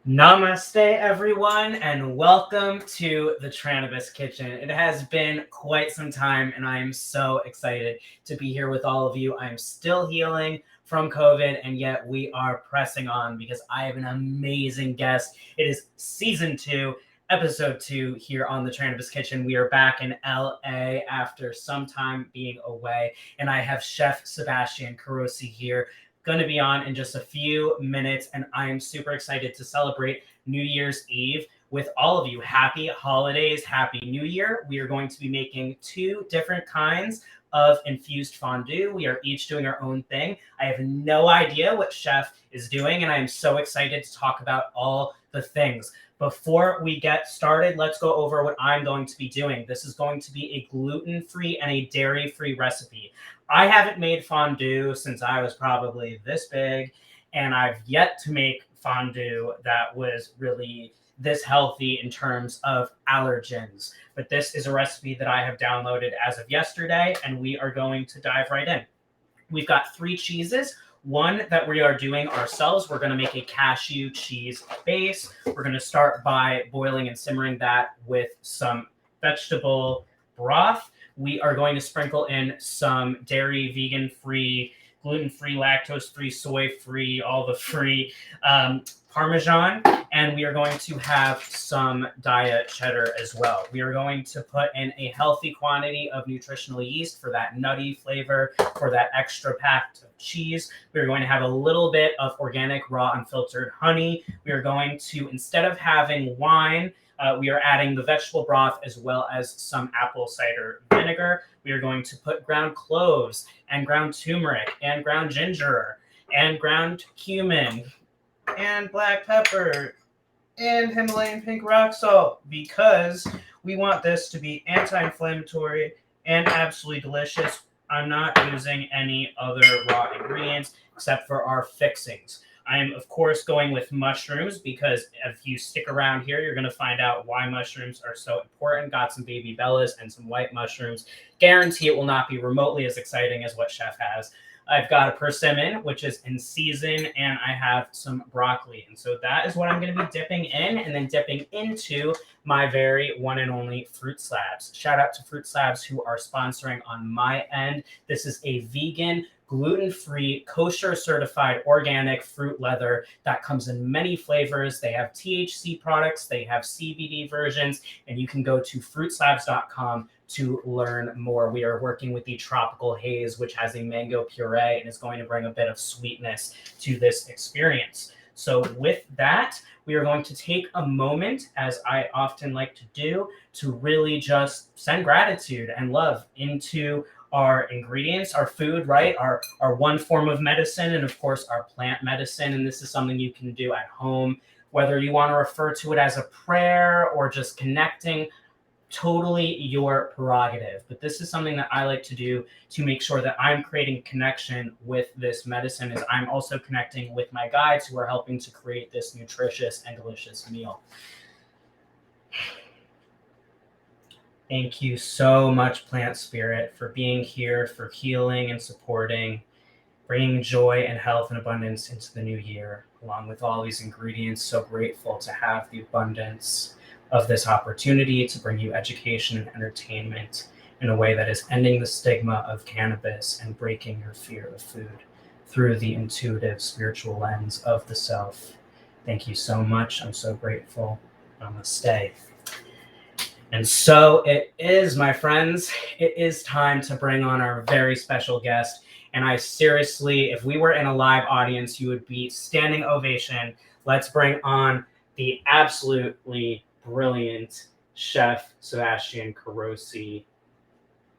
Namaste, everyone, and welcome to the Trannabis Kitchen. It has been quite some time, and I am so excited to be here with all of you. I am still healing from COVID, and yet we are pressing on because I have an amazing guest. It is season 2, episode 2 here on the Trannabis Kitchen. We are back in LA after some time being away, and I have Chef Sebastian Carosi here, going to be on in just a few minutes, and I am super excited to celebrate New Year's Eve with all of you. Happy holidays, happy New Year. We are going to be making 2 different kinds of infused fondue. We are each doing our own thing. I have no idea what Chef is doing, and I am so excited to talk about all the things. Before we get started, let's go over what I'm going to be doing. This is going to be a gluten-free and a dairy-free recipe. I haven't made fondue since I was probably this big, and I've yet to make fondue that was really this healthy in terms of allergens. But this is a recipe that I have downloaded as of yesterday, and we are going to dive right in. We've got 3 cheeses. One that we are doing ourselves. We're going to make a cashew cheese base. We're going to start by boiling and simmering that with some vegetable broth. We are going to sprinkle in some dairy, vegan-free, gluten-free, lactose-free, soy-free, all the free Parmesan, and we are going to have some diet cheddar as well. We are going to put in a healthy quantity of nutritional yeast for that nutty flavor, for that extra packed cheese. We are going to have a little bit of organic, raw, unfiltered honey. We are going to, instead of having wine, we are adding the vegetable broth as well as some apple cider vinegar. We are going to put ground cloves and ground turmeric and ground ginger and ground cumin and black pepper and Himalayan pink rock salt because we want this to be anti-inflammatory and absolutely delicious. I'm not using any other raw ingredients except for our fixings. I am, of course, going with mushrooms because if you stick around here, you're going to find out why mushrooms are so important. Got some baby bellas and some white mushrooms. Guarantee it will not be remotely as exciting as what Chef has. I've got a persimmon, which is in season, and I have some broccoli. And so that is what I'm going to be dipping in, and then dipping into my very one and only Fruit Slābs. Shout out to Fruit Slābs who are sponsoring on my end. This is a vegan, gluten-free, kosher-certified organic fruit leather that comes in many flavors. They have THC products, they have CBD versions, and you can go to fruitslabs.com to learn more. We are working with the Tropical Haze, which has a mango puree and is going to bring a bit of sweetness to this experience. So with that, we are going to take a moment, as I often like to do, to really just send gratitude and love into our ingredients, our food, right? Our one form of medicine, and of course our plant medicine. And this is something you can do at home, whether you want to refer to it as a prayer or just connecting. Totally your prerogative. But this is something that I like to do to make sure that I'm creating connection with this medicine, as I'm also connecting with my guides who are helping to create this nutritious and delicious meal. Thank you so much, Plant Spirit, for being here, for healing and supporting, bringing joy and health and abundance into the new year, along with all these ingredients. So grateful to have the abundance of this opportunity to bring you education and entertainment in a way that is ending the stigma of cannabis and breaking your fear of food through the intuitive spiritual lens of the self. Thank you so much. I'm so grateful. Namaste. And so it is, my friends, it is time to bring on our very special guest. And I seriously, if we were in a live audience, you would be standing ovation. Let's bring on the absolutely brilliant Chef Sebastian Carosi.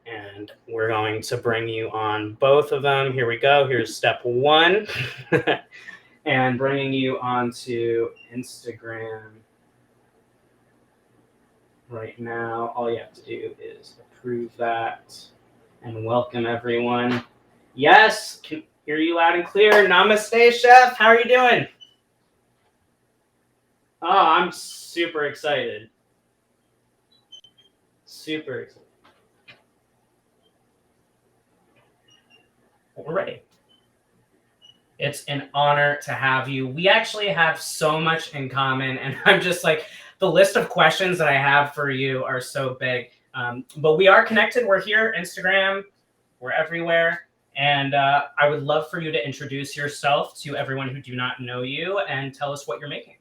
And we're going to bring you on both of them. Here we go. Here's step 1. And bringing you onto Instagram right now. All you have to do is approve that and welcome everyone. Yes, can hear you loud and clear. Namaste, Chef. How are you doing? Oh, I'm super excited. Super excited. We're ready. It's an honor to have you. We actually have so much in common, and I'm just like, the list of questions that I have for you are so big. But we are connected. We're here, Instagram, we're everywhere. And I would love for you to introduce yourself to everyone who do not know you and tell us what you're making.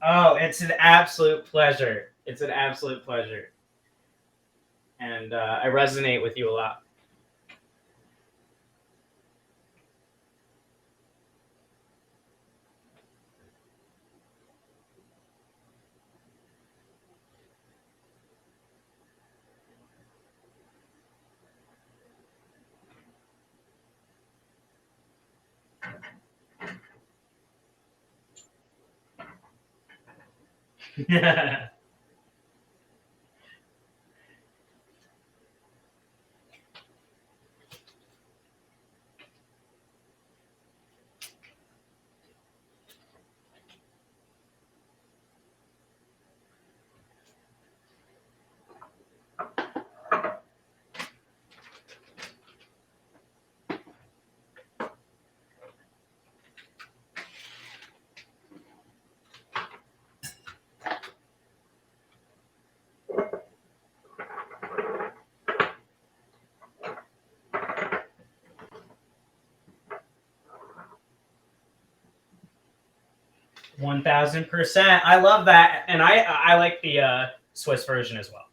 Oh, it's an absolute pleasure. It's an absolute pleasure. And I resonate with you a lot. Yeah. 1000%. I love that, and I like the Swiss version as well.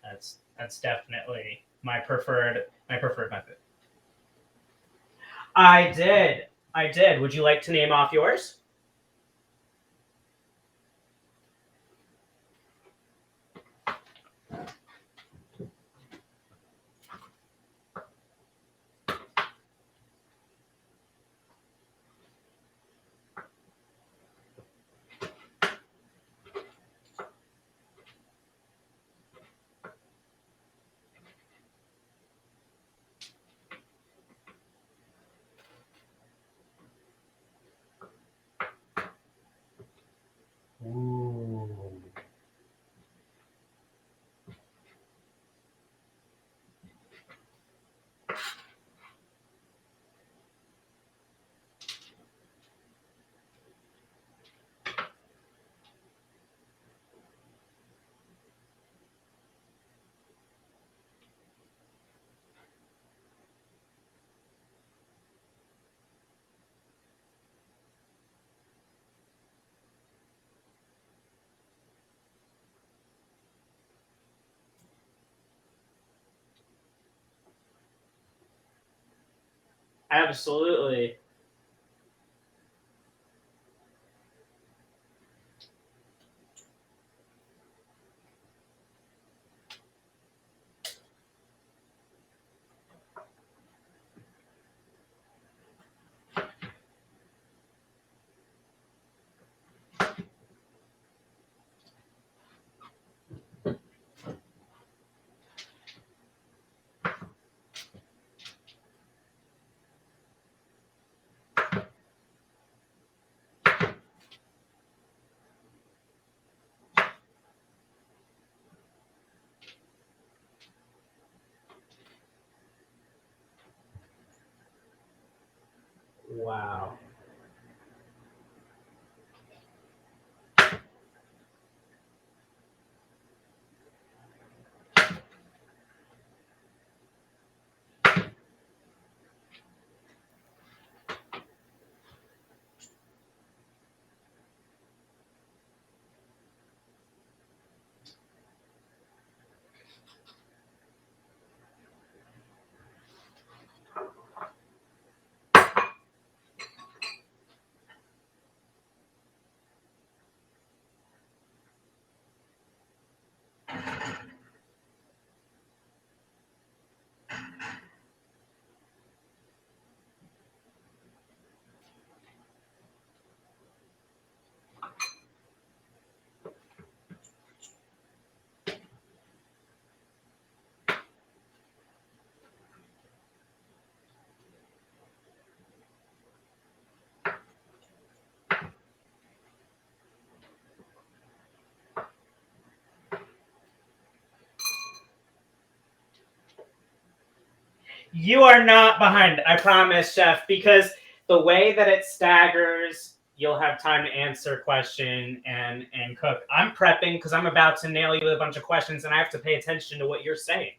That's definitely my preferred method. I did. I did. Would you like to name off yours? Absolutely. Wow. You are not behind, I promise, Chef, because the way that it staggers, you'll have time to answer question and cook. I'm prepping because I'm about to nail you with a bunch of questions, and I have to pay attention to what you're saying.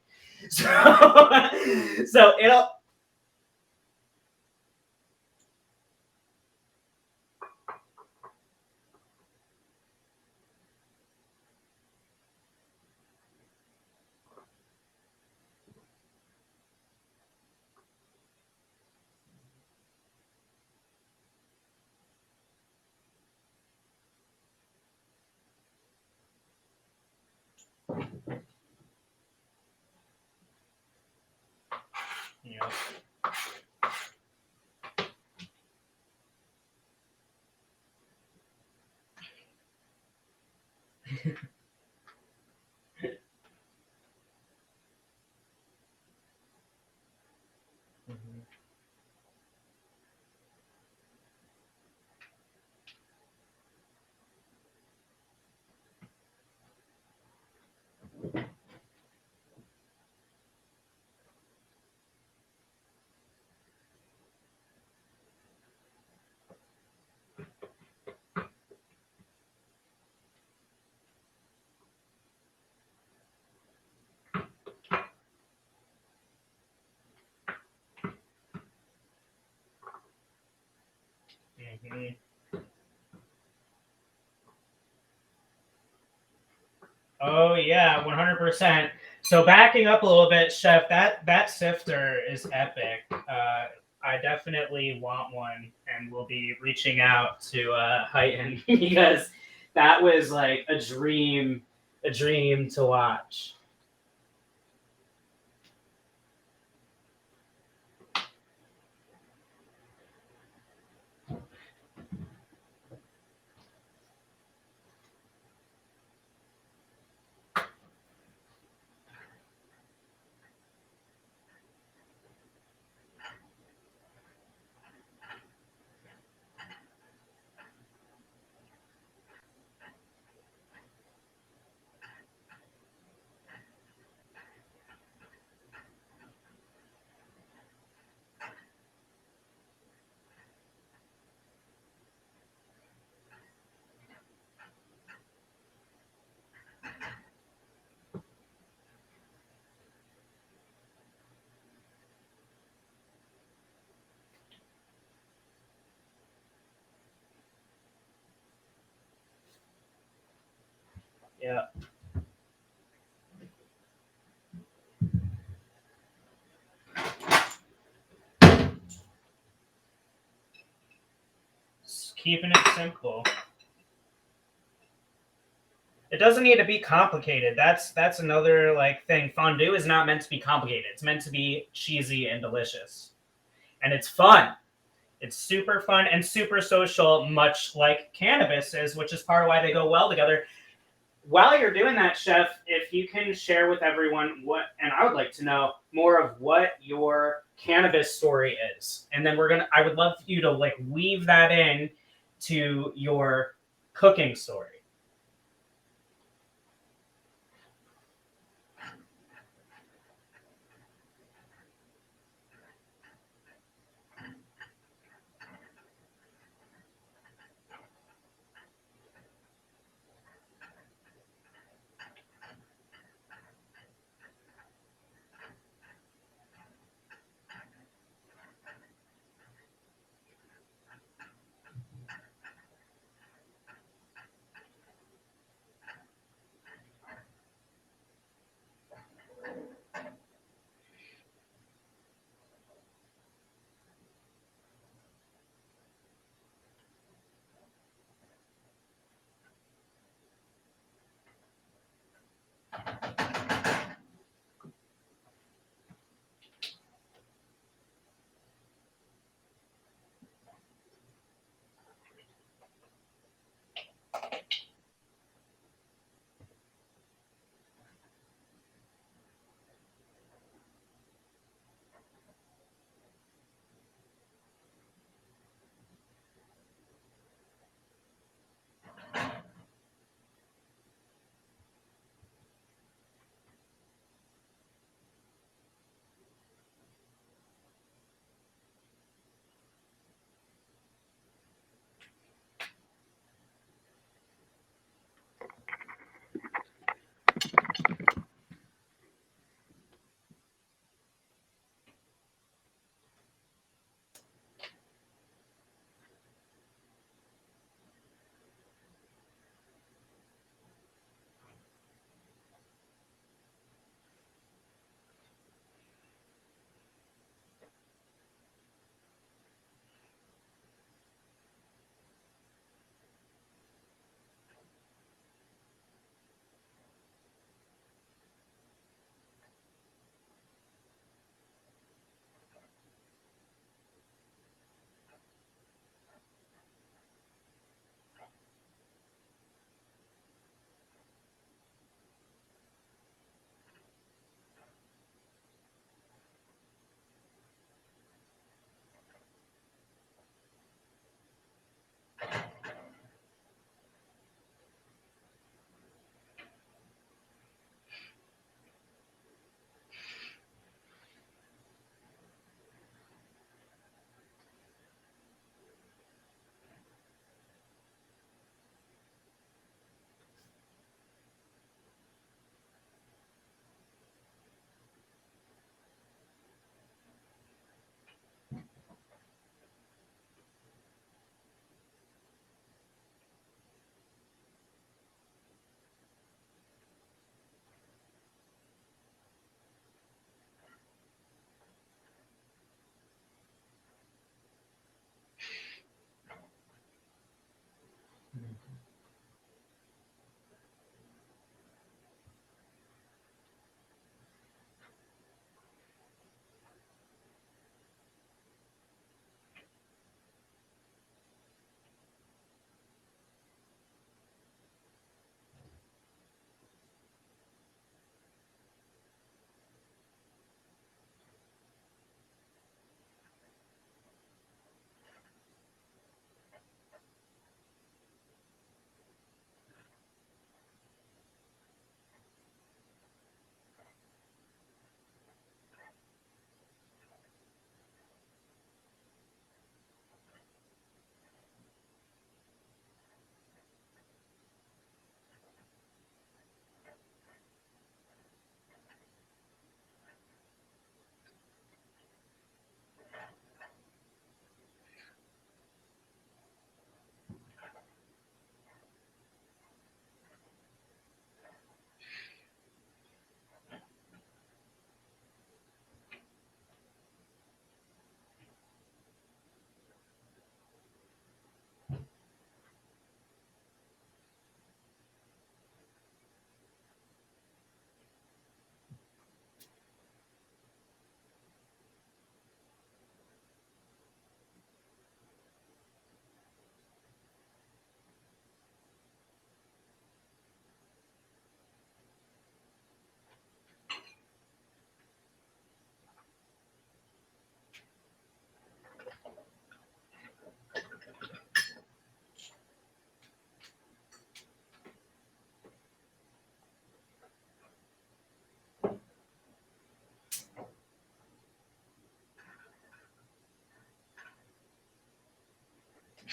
So, so it'll. You know. Mm-hmm. Oh yeah, 100%. So backing up a little bit, Chef, that sifter is epic. I definitely want one, and will be reaching out to Heighton because that was like a dream to watch. Yeah. keeping it simple. It doesn't need to be complicated. That's another like thing. Fondue is not meant to be complicated. It's meant to be cheesy and delicious. And it's fun. It's super fun and super social, much like cannabis is, which is part of why they go well together. While you're doing that, Chef, if you can share with everyone what, and I would like to know more of what your cannabis story is. And then I would love you to like weave that in to your cooking story.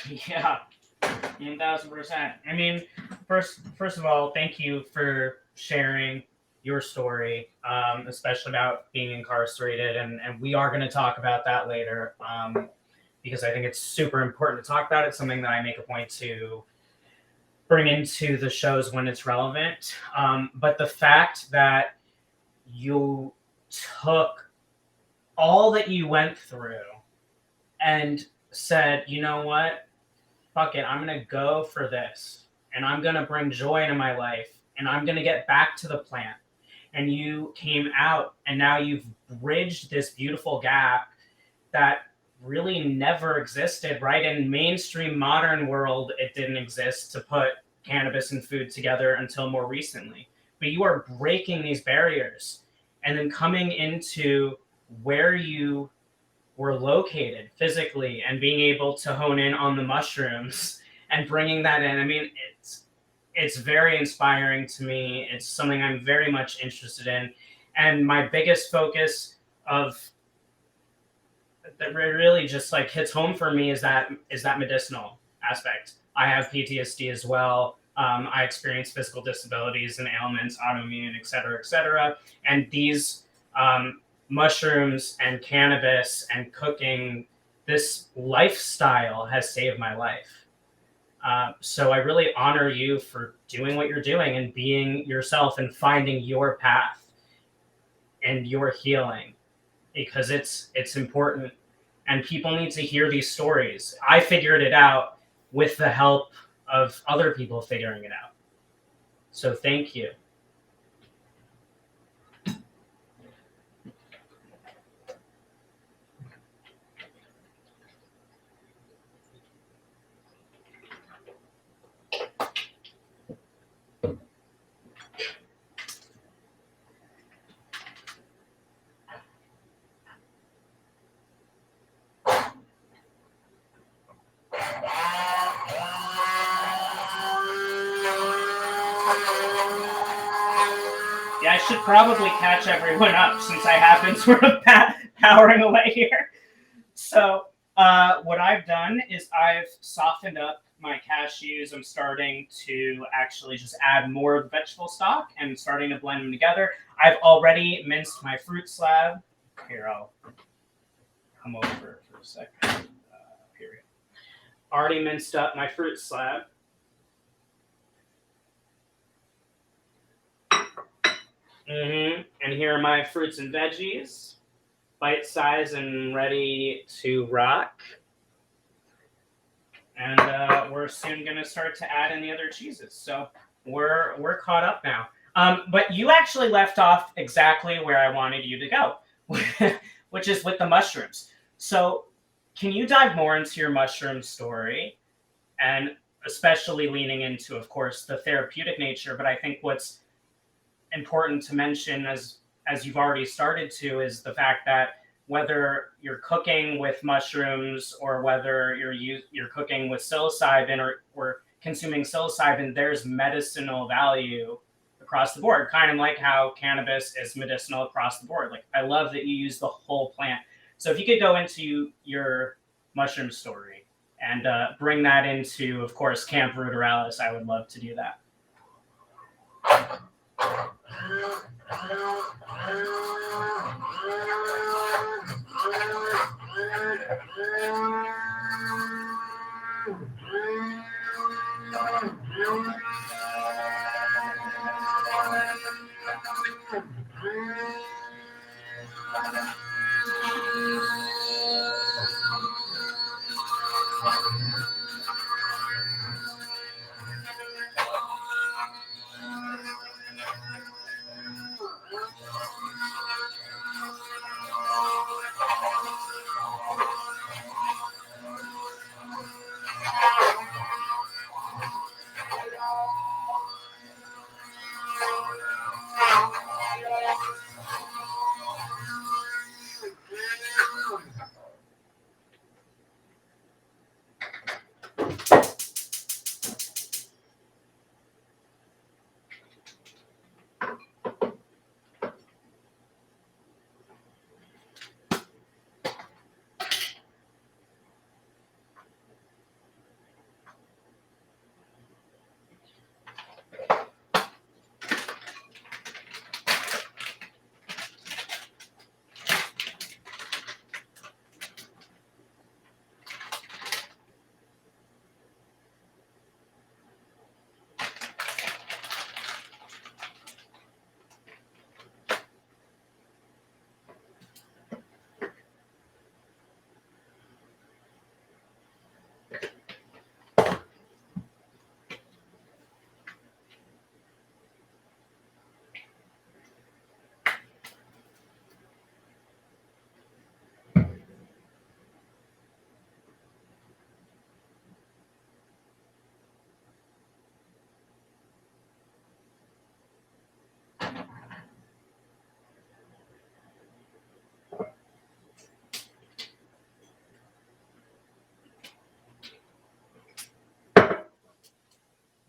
Yeah, 1000%. I mean, first of all, thank you for sharing your story, especially about being incarcerated, and we are going to talk about that later, because I think it's super important to talk about. It's something that I make a point to bring into the shows when it's relevant. But the fact that you took all that you went through and said, you know what, fuck it, I'm going to go for this, and I'm going to bring joy into my life, and I'm going to get back to the plant. And you came out, and now you've bridged this beautiful gap that really never existed, right? In mainstream modern world, it didn't exist to put cannabis and food together until more recently. But you are breaking these barriers and then coming into where you were located physically and being able to hone in on the mushrooms and bringing that in. I mean, it's very inspiring to me. It's something I'm very much interested in. And my biggest focus of that really just like hits home for me is that medicinal aspect. I have PTSD as well. I experience physical disabilities and ailments, autoimmune, et cetera, and these mushrooms and cannabis and cooking, this lifestyle has saved my life. So I really honor you for doing what you're doing and being yourself and finding your path and your healing, because it's important and people need to hear these stories. I figured it out with the help of other people figuring it out. So thank you. Yeah, I should probably catch everyone up since I have been sort of powering away here. So what I've done is I've softened up my cashews. I'm starting to actually just add more of the vegetable stock and starting to blend them together. I've already minced my fruit slab. Here, I'll come over for a second. Here we go. Already minced up my fruit slab. And here are my fruits and veggies, bite size and ready to rock. And we're soon going to start to add in the other cheeses. So we're caught up now. But you actually left off exactly where I wanted you to go, which is with the mushrooms. So can you dive more into your mushroom story, and especially leaning into, of course, the therapeutic nature? But I think what's important to mention, as you've already started to, is the fact that whether you're cooking with mushrooms or whether you're cooking with psilocybin or consuming psilocybin, there's medicinal value across the board, kind of like how cannabis is medicinal across the board. Like, I love that you use the whole plant. So if you could go into your mushroom story and bring that into, of course, Camp Ruderalis, I would love to do that.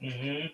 Mm-hmm.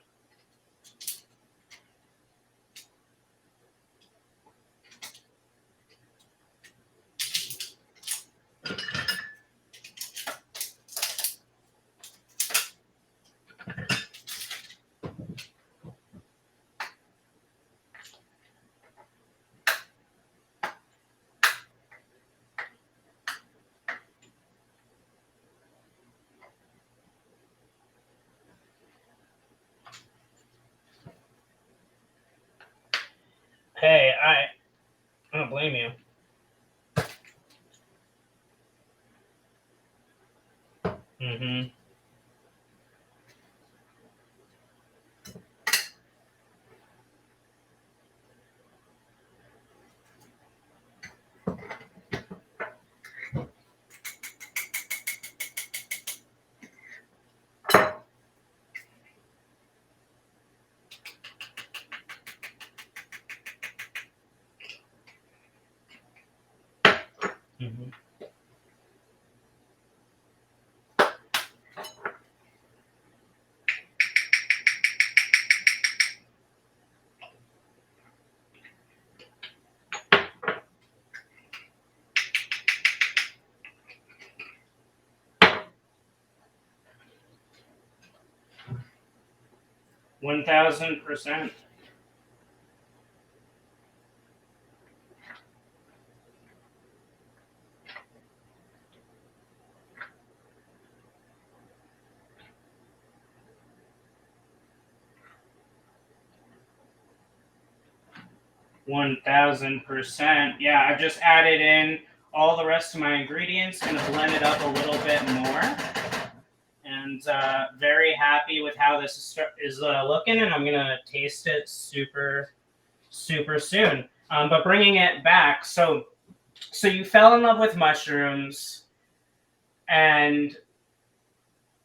Hey, I don't blame you. Mm-hmm. 1,000%. 1,000%. Yeah, I've just added in all the rest of my ingredients, gonna blend it up a little bit more. And very happy with how this is looking, and I'm gonna taste it super soon. But bringing it back, so you fell in love with mushrooms, and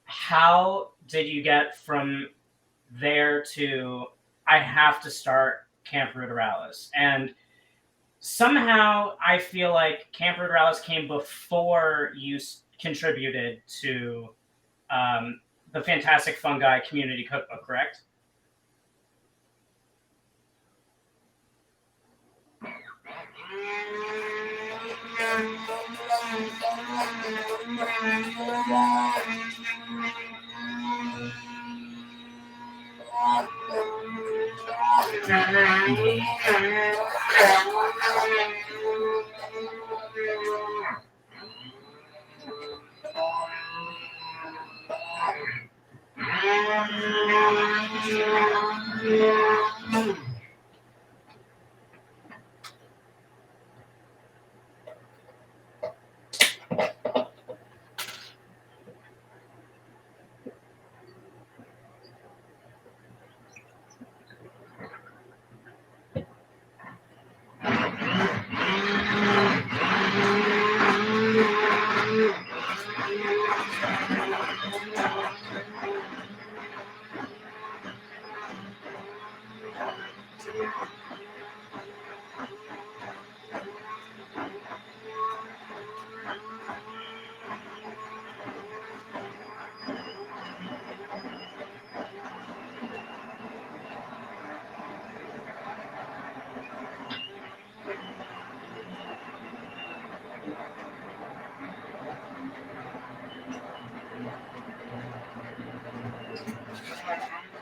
how did you get from there to I have to start Camp Ruderalis? And somehow I feel like Camp Ruderalis came before you contributed to the Fantastic Fungi Community Cookbook, correct?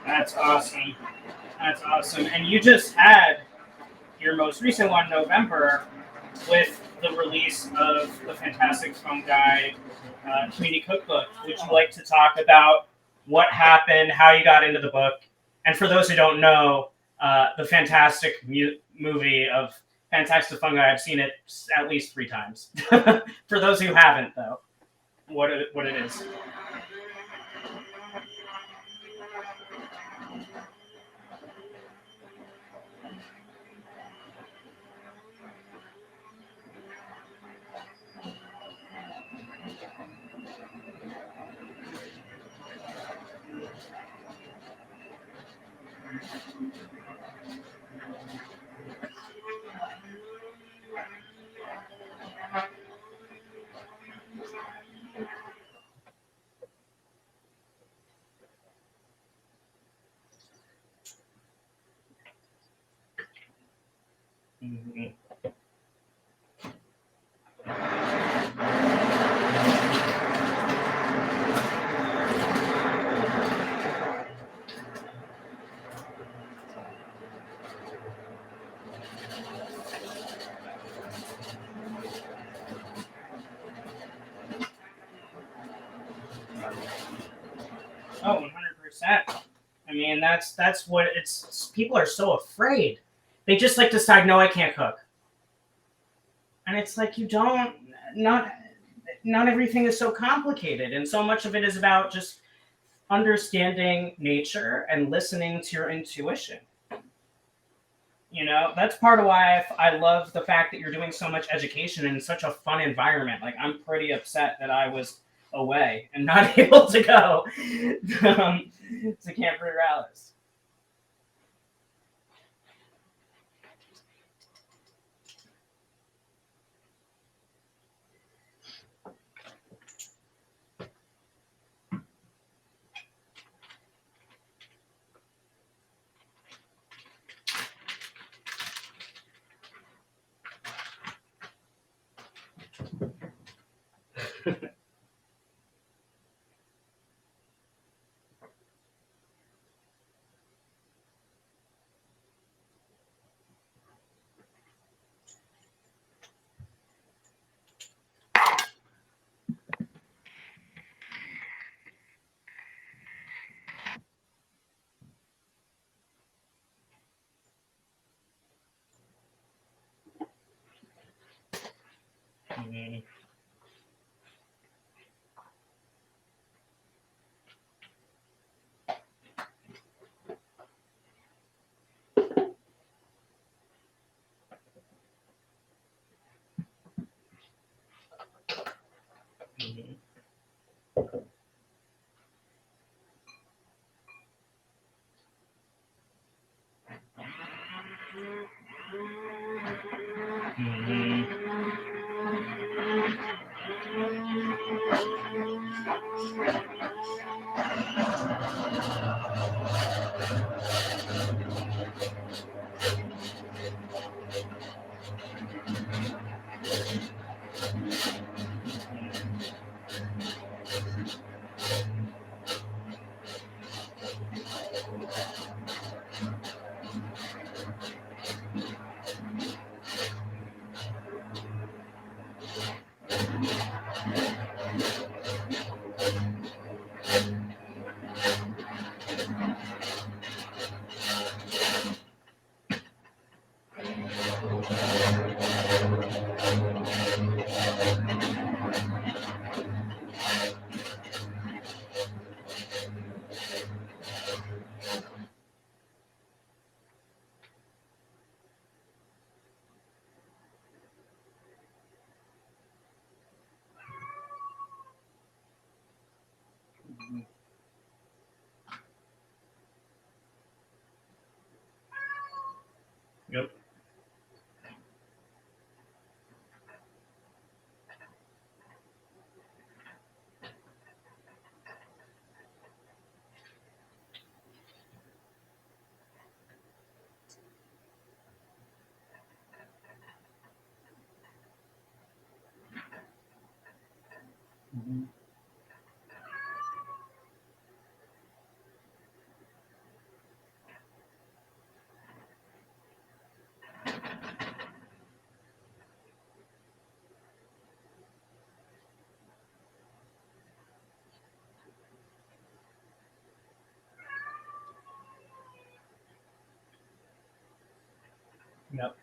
That's awesome. That's awesome. And you just had your most recent one, November, with the release of the Fantastic Fungi Community Cookbook. Would you like to talk about what happened, how you got into the book? And for those who don't know, the fantastic movie of Fantastic Fungi, I've seen it at least 3 times. For those who haven't, though, what it is. Mhm. Oh, 100%. I mean, that's what it's. People are so afraid. They just like decide, no, I can't cook, and it's like you don't. Not everything is so complicated, and so much of it is about just understanding nature and listening to your intuition. You know, that's part of why I love the fact that you're doing so much education in such a fun environment. Like, I'm pretty upset that I was away and not able to go to Camp Free Rallies. Mhm. Mhm. Mhm. Yep. Mhm. Yep.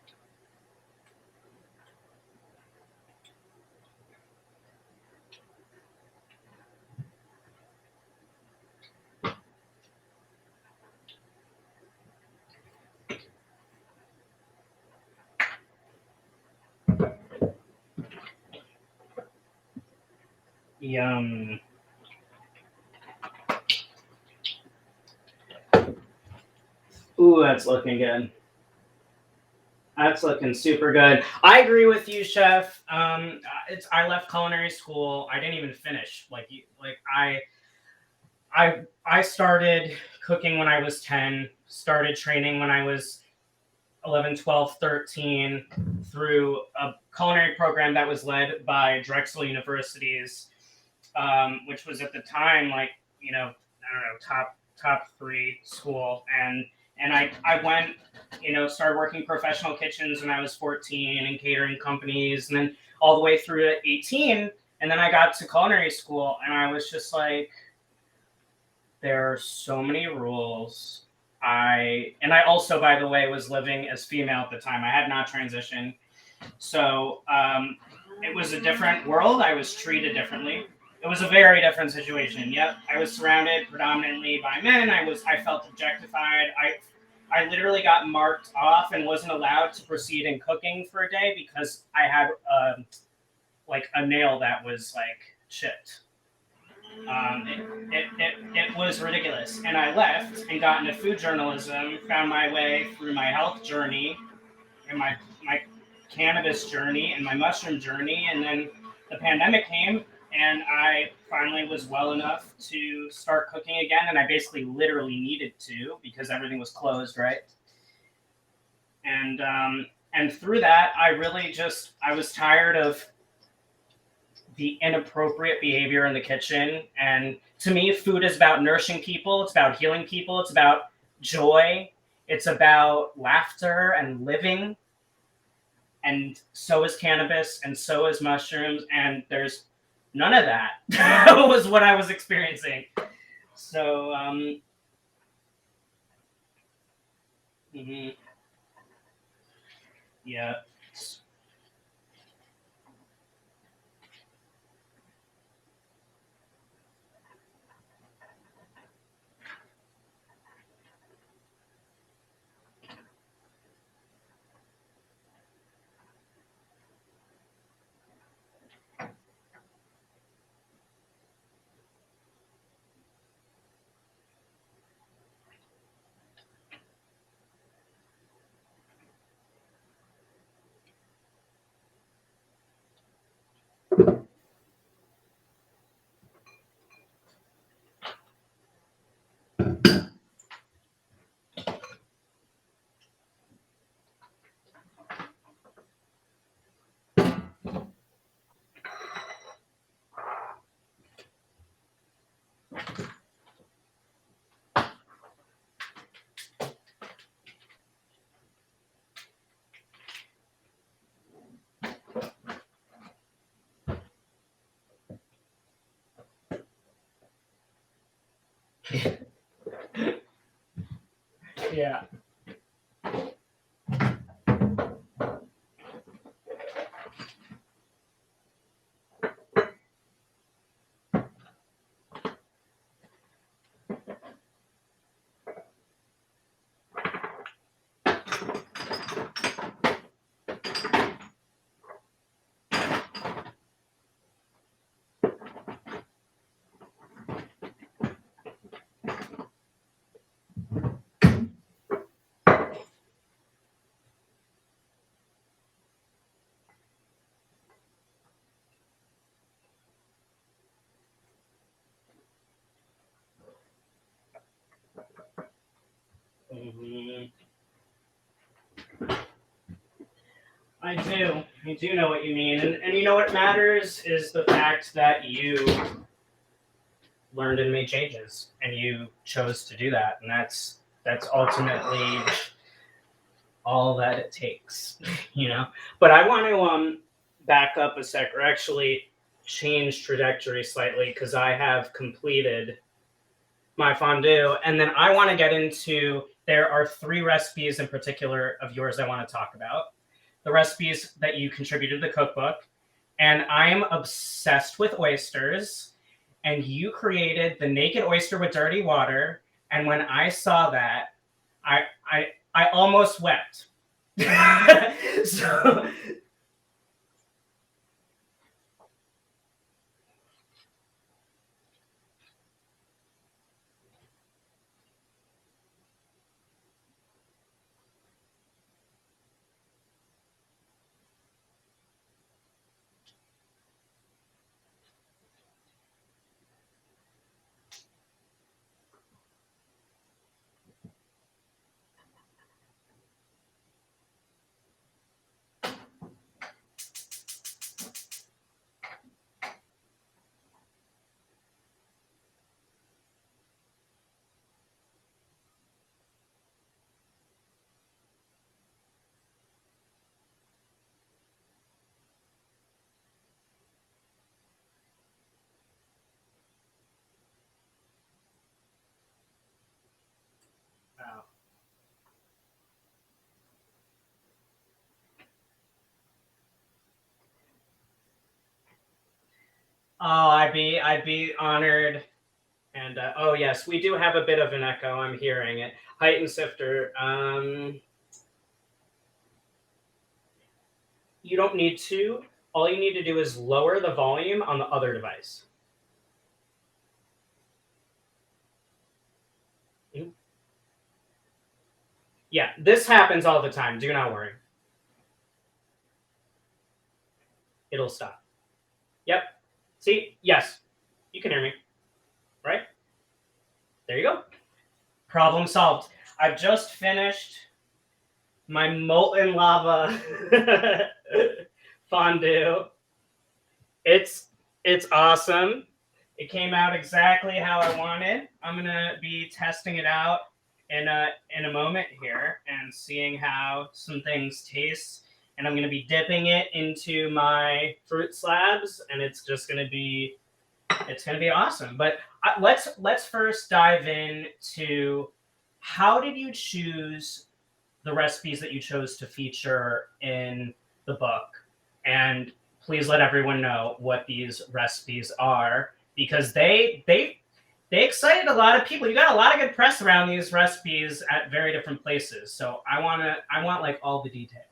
Yum. Ooh, that's looking good. That's looking super good. I agree with you, Chef. I left culinary school. I didn't even finish. I started cooking when I was 10. Started training when I was 11, 12, 13 through a culinary program that was led by Drexel University's, which was at the time like, I don't know, top three school. And I went, started working professional kitchens when I was 14 and catering companies, and then all the way through to 18. And then I got to culinary school and I was just like, there are so many rules. I also, by the way, was living as female at the time. I had not transitioned. So it was a different world. I was treated differently. It was a very different situation. Yep. I was surrounded predominantly by men. I felt objectified. I literally got marked off and wasn't allowed to proceed in cooking for a day because I had like a nail that was like chipped. It was ridiculous. And I left and got into food journalism, found my way through my health journey and my cannabis journey and my mushroom journey. And then the pandemic came and I finally was well enough to start cooking again. And I basically literally needed to because everything was closed, right? And through that, I was tired of the inappropriate behavior in the kitchen. And to me, food is about nourishing people. It's about healing people. It's about joy. It's about laughter and living. And so is cannabis, and so is mushrooms. And there's none of that. Was what I was experiencing. So, yeah. Yeah. I do. I do know what you mean. And you know what matters is the fact that you learned and made changes and you chose to do that. And that's ultimately all that it takes, But I want to back up a sec, or actually change trajectory slightly, because I have completed my fondue. And then I want to get into, there are 3 recipes in particular of yours I want to talk about. The recipes that you contributed to the cookbook. And I'm obsessed with oysters. And you created the naked oyster with dirty water. And when I saw that, I almost wept. So Oh, I'd be honored. And oh yes, we do have a bit of an echo. I'm hearing it. Heighten Sifter. You don't need to. All you need to do is lower the volume on the other device. Yeah, this happens all the time. Do not worry. It'll stop. Yep. See? Yes. You can hear me. Right? There you go. Problem solved. I've just finished my molten lava fondue. It's awesome. It came out exactly how I wanted. I'm gonna be testing it out in a moment here and seeing how some things taste. And I'm gonna be dipping it into my fruit slabs, and it's gonna be awesome. But let's first dive into how did you choose the recipes that you chose to feature in the book, and please let everyone know what these recipes are, because they excited a lot of people. You got a lot of good press around these recipes at very different places. So I want like all the details.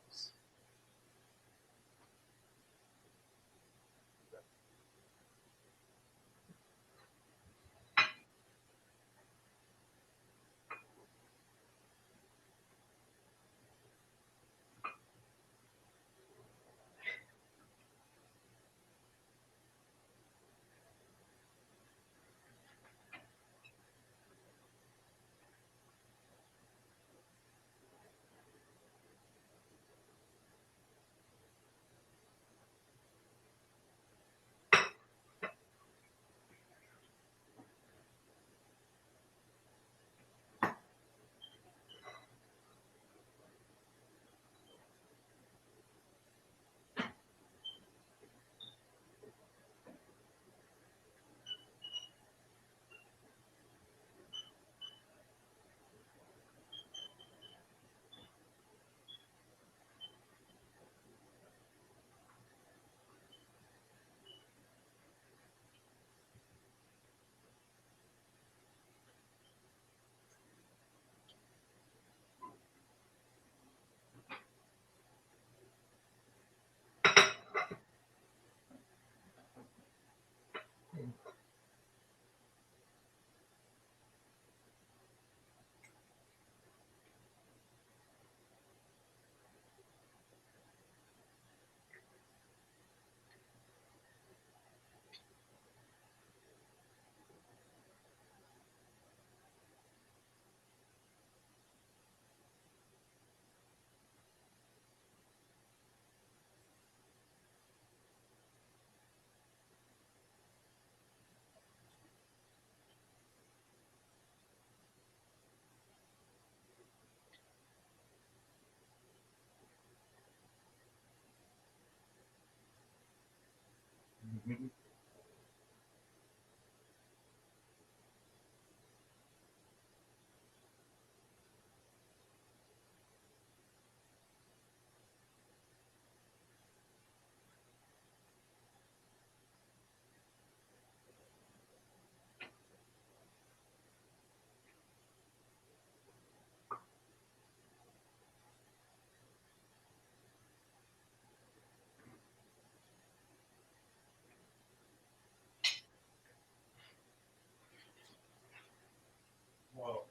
Whoa.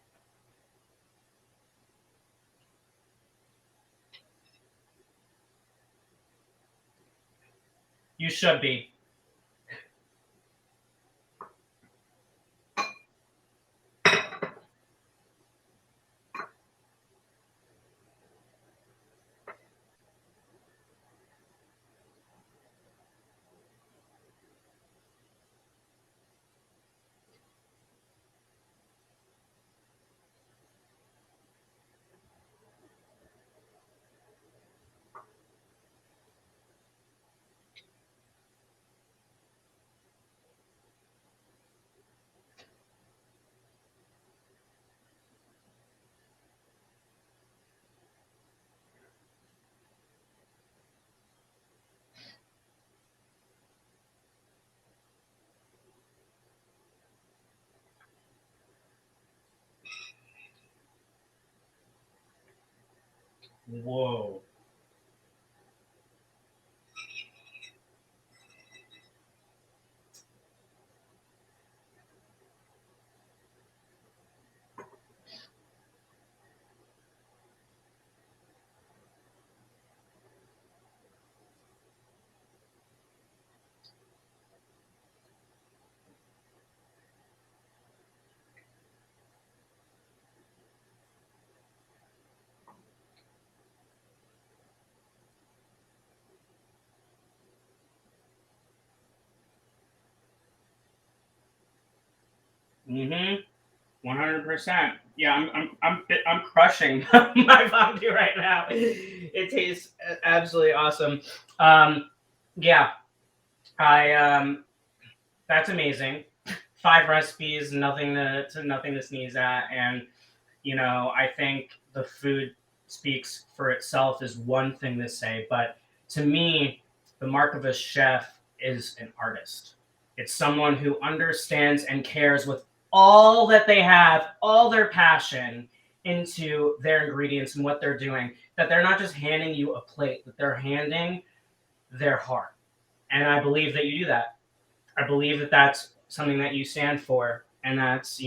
You should be. Whoa. Mm-hmm. 100%. Yeah, I'm crushing my fondue right now. It tastes absolutely awesome. Um, yeah, I that's amazing. 5 recipes, nothing to sneeze at, and I think the food speaks for itself is one thing to say, but to me, the mark of a chef is an artist. It's someone who understands and cares with all that they have, all their passion into their ingredients and what they're doing. That they're not just handing you a plate, that they're handing their heart. And I believe that you do that. I believe that that's something that you stand for, and that's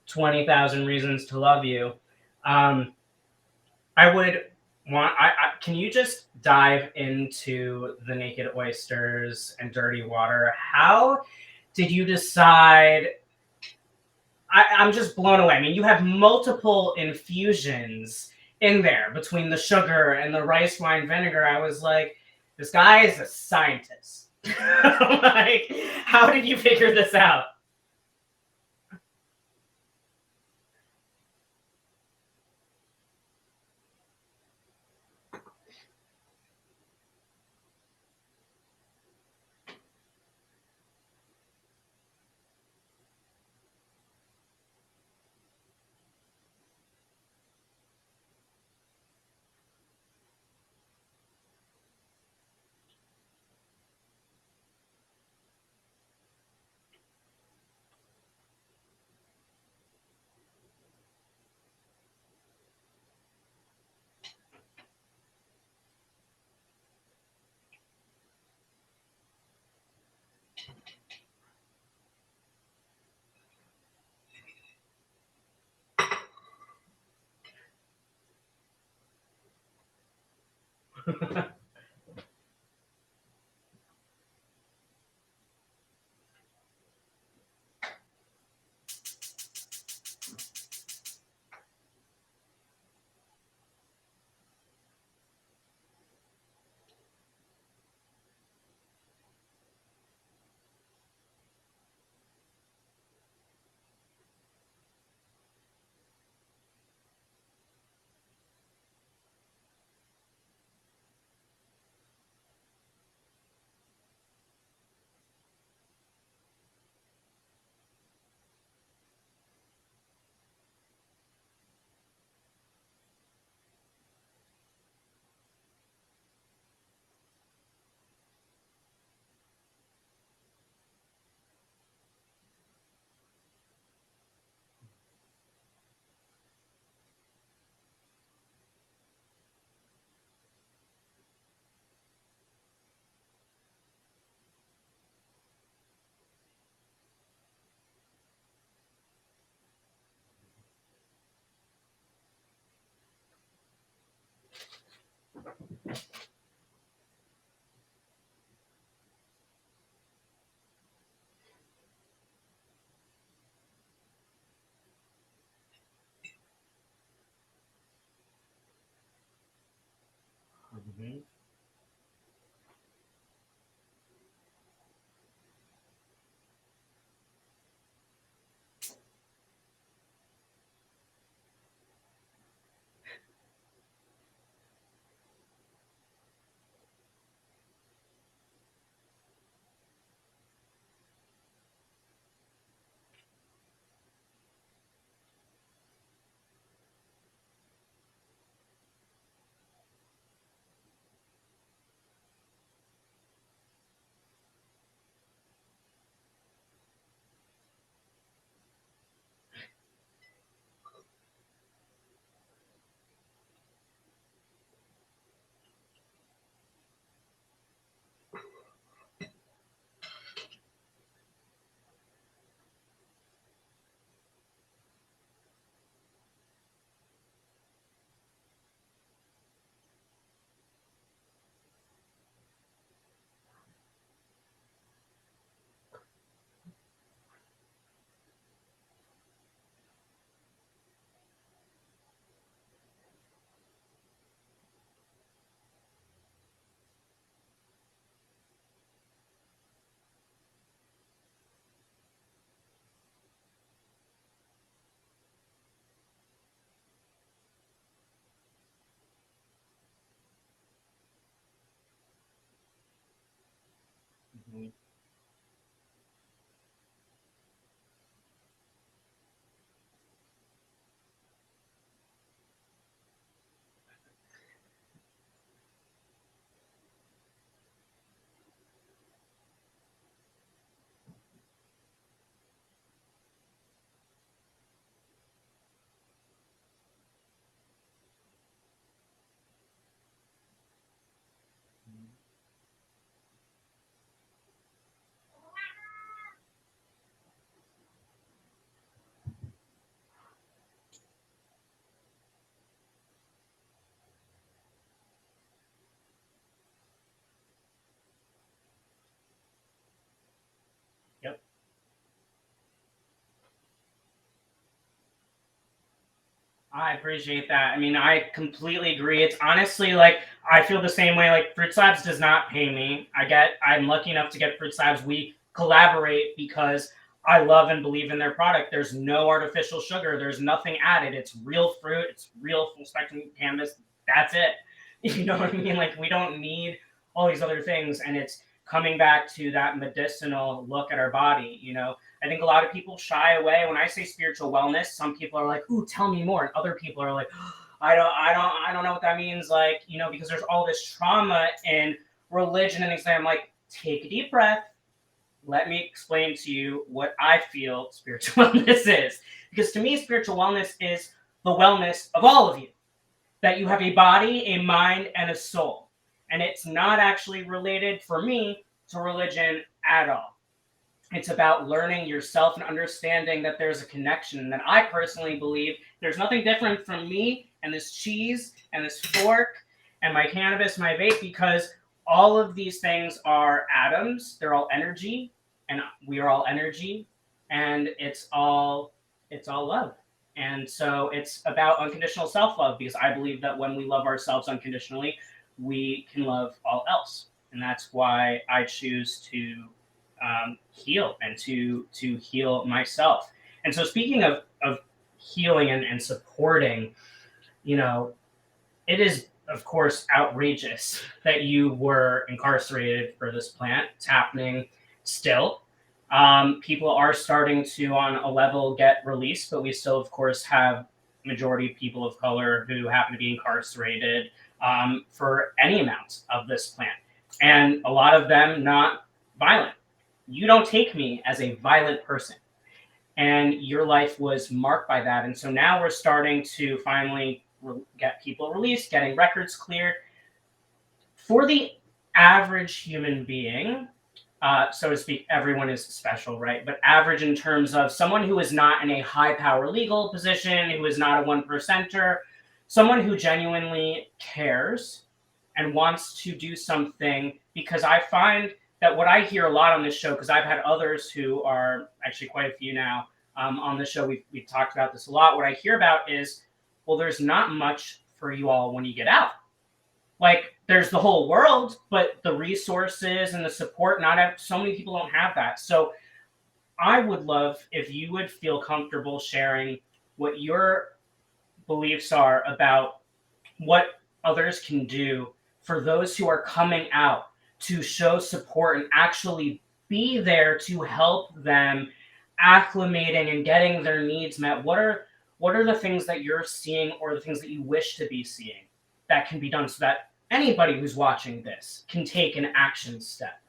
20,000 reasons to love you. Um, I would can you just dive into the naked oysters and dirty water? How did you decide? I'm just blown away. I mean, you have multiple infusions in there between the sugar and the rice wine vinegar. I was like, this guy is a scientist. Like, how did you figure this out? Mhm. Yep. I appreciate that. I mean, I completely agree. It's honestly like I feel the same way. Like Fruit Slabs does not pay me. I'm lucky enough to get Fruit Slabs. We collaborate because I love and believe in their product. There's no artificial sugar. There's nothing added. It's real fruit. It's real full spectrum cannabis. That's it. You know what I mean? Like we don't need all these other things. And it's coming back to that medicinal look at our body, you know. I think a lot of people shy away when I say spiritual wellness. Some people are like, "Ooh, tell me more," and other people are like, I don't know what that means." Like, you know, because there's all this trauma in religion and things. I'm like, take a deep breath. Let me explain to you what I feel spiritual wellness is. Because to me, spiritual wellness is the wellness of all of you. That you have a body, a mind, and a soul, and it's not actually related for me to religion at all. It's about learning yourself and understanding that there's a connection. And that I personally believe there's nothing different from me and this cheese and this fork and my cannabis, my vape, because all of these things are atoms. They're all energy, and we are all energy, and it's all love. And so it's about unconditional self-love, because I believe that when we love ourselves unconditionally, we can love all else. And that's why I choose to heal and to heal myself. And so speaking of healing and supporting, you know, it is of course outrageous that you were incarcerated for this plant. It's happening still. People are starting to on a level get released, but we still of course have majority of people of color who happen to be incarcerated for any amount of this plant, and a lot of them not violent. You don't take me as a violent person, and your life was marked by that. And so now we're starting to finally get people released, getting records cleared. For the average human being, so to speak, everyone is special, right? But average in terms of someone who is not in a high power legal position, who is not a one percenter, someone who genuinely cares and wants to do something. Because I find that what I hear a lot on this show, because I've had others who are actually quite a few now on the show, we've talked about this a lot. What I hear about is, well, there's not much for you all when you get out. Like there's the whole world, but the resources and the support, so many people don't have that. So I would love if you would feel comfortable sharing what your beliefs are about what others can do for those who are coming out, to show support and actually be there to help them acclimating and getting their needs met. What are the things that you're seeing, or the things that you wish to be seeing, that can be done so that anybody who's watching this can take an action step?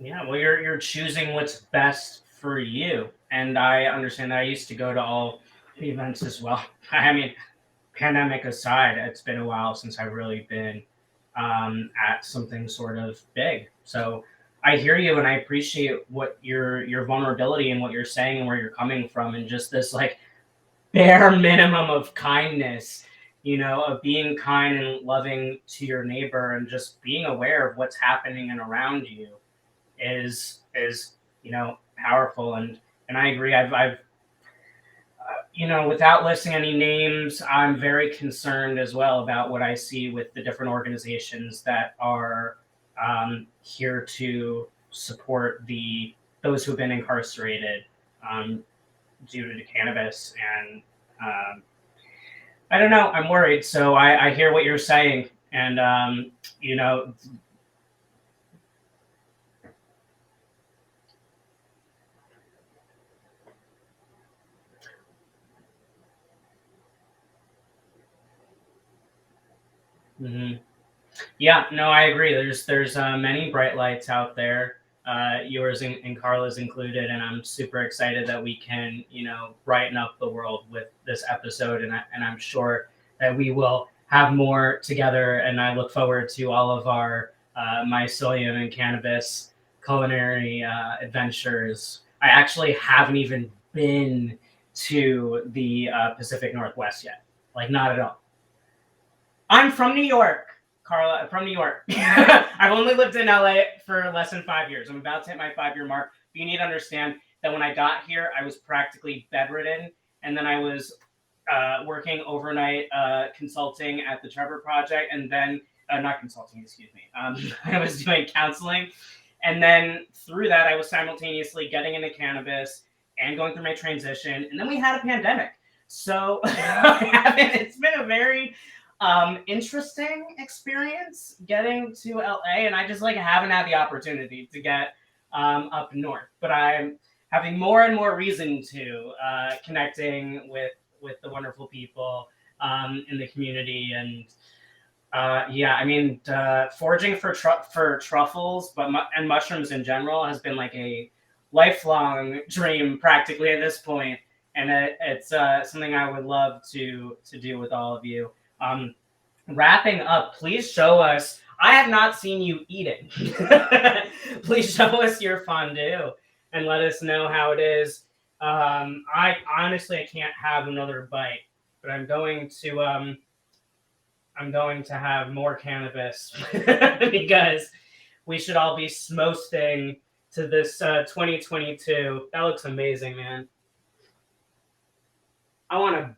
Yeah, well, you're choosing what's best for you, and I understand that. I used to go to all the events as well. I mean, pandemic aside, it's been a while since I've really been at something sort of big. So I hear you, and I appreciate what your vulnerability and what you're saying and where you're coming from, and just this like bare minimum of kindness, of being kind and loving to your neighbor, and just being aware of what's happening and around you is powerful. And I agree. I've without listing any names, I'm very concerned as well about what I see with the different organizations that are here to support those who've been incarcerated um, due to cannabis. And I don't know. I'm worried. So I hear what you're saying, and you know, mhm. Yeah, no, I agree. There's many bright lights out there, yours and Carla's included, and I'm super excited that we can brighten up the world with this episode, and I'm sure that we will have more together. And I look forward to all of our mycelium and cannabis culinary adventures. I actually haven't even been to the Pacific Northwest yet, like not at all. I'm from New York, Carla. I'm from New York. I've only lived in LA for less than 5 years. I'm about to hit my 5 year mark. But you need to understand that when I got here, I was practically bedridden. And then I was working overnight consulting at the Trevor Project. And then, not consulting, excuse me. I was doing counseling. And then through that, I was simultaneously getting into cannabis and going through my transition. And then we had a pandemic. So it's been a very interesting experience getting to LA, and I just like haven't had the opportunity to get up north. But I'm having more and more reason to connecting with the wonderful people in the community. And yeah, I mean, foraging for truffles, and mushrooms in general has been like a lifelong dream, practically at this point, and it's something I would love to do with all of you. Wrapping up, please show us. I have not seen you eating. Please show us your fondue and let us know how it is. I honestly I can't have another bite, but I'm going to have more cannabis because we should all be smosting to this 2022. That looks amazing, man. I want to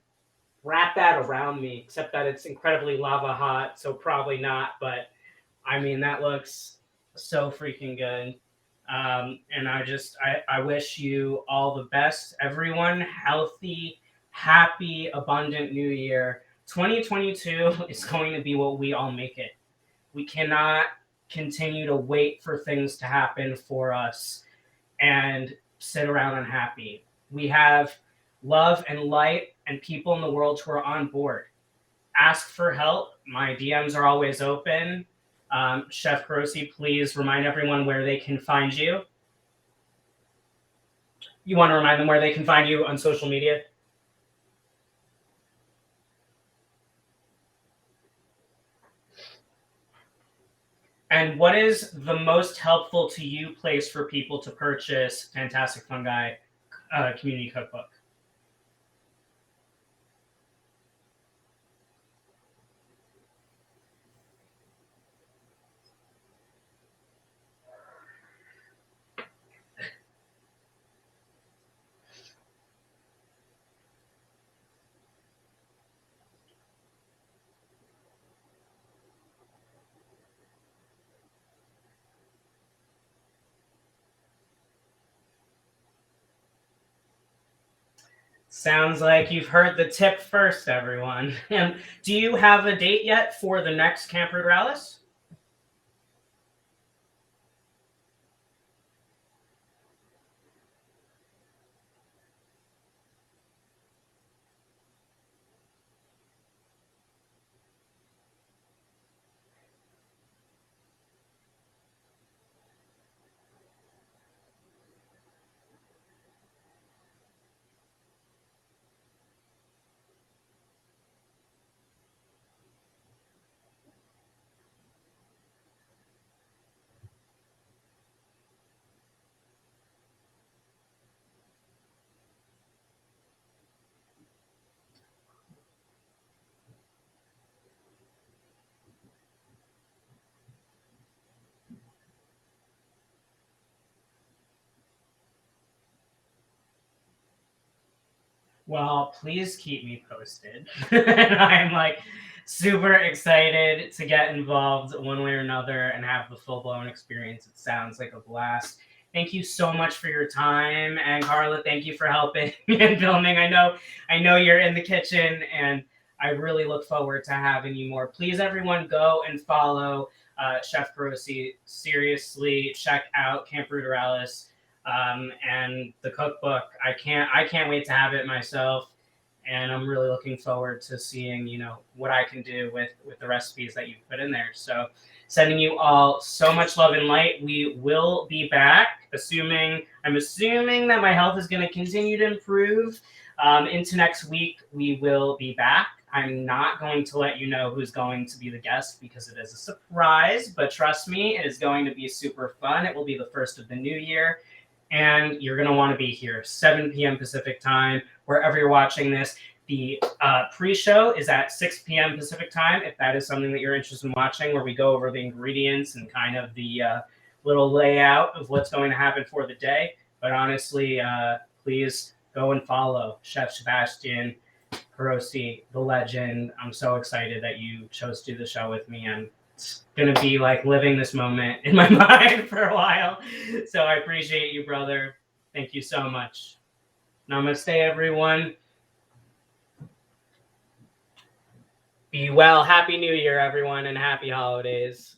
wrap that around me, except that it's incredibly lava hot, so probably not. But I mean, that looks so freaking good. And I wish you all the best, everyone. Healthy, happy, abundant new year. 2022 is going to be what we all make it. We cannot continue to wait for things to happen for us and sit around unhappy. We have love and light and people in the world who are on board. Ask for help. My DMs are always open. Chef Carosi, please remind everyone where they can find you. You want to remind them where they can find you on social media? And what is the most helpful to you place for people to purchase Fantastic Fungi Community Cookbook? Sounds like you've heard the tip first, everyone. And do you have a date yet for the next Camp Ruderalis? Well, please keep me posted. I'm like super excited to get involved one way or another and have the full blown experience. It sounds like a blast. Thank you so much for your time, and Carla, thank you for helping and filming. I know you're in the kitchen, and I really look forward to having you more. Please, everyone, go and follow Chef Carosi. Seriously, check out Camp Ruderalis. And the cookbook. I can't wait to have it myself, and I'm really looking forward to seeing what I can do with the recipes that you've put in there. So, sending you all so much love and light. We will be back, I'm assuming that my health is going to continue to improve into next week. We will be back. I'm not going to let you know who's going to be the guest because it is a surprise, but trust me, it is going to be super fun. It will be the first of the new year. And you're going to want to be here, 7 p.m. Pacific time, wherever you're watching this. The pre-show is at 6 p.m. Pacific time, if that is something that you're interested in watching, where we go over the ingredients and kind of the little layout of what's going to happen for the day. But honestly, please go and follow Chef Sebastian Carosi, the legend. I'm so excited that you chose to do the show with me, and it's going to be like living this moment in my mind for a while. So I appreciate you, brother. Thank you so much. Namaste, everyone. Be well. Happy New Year, everyone, and happy holidays.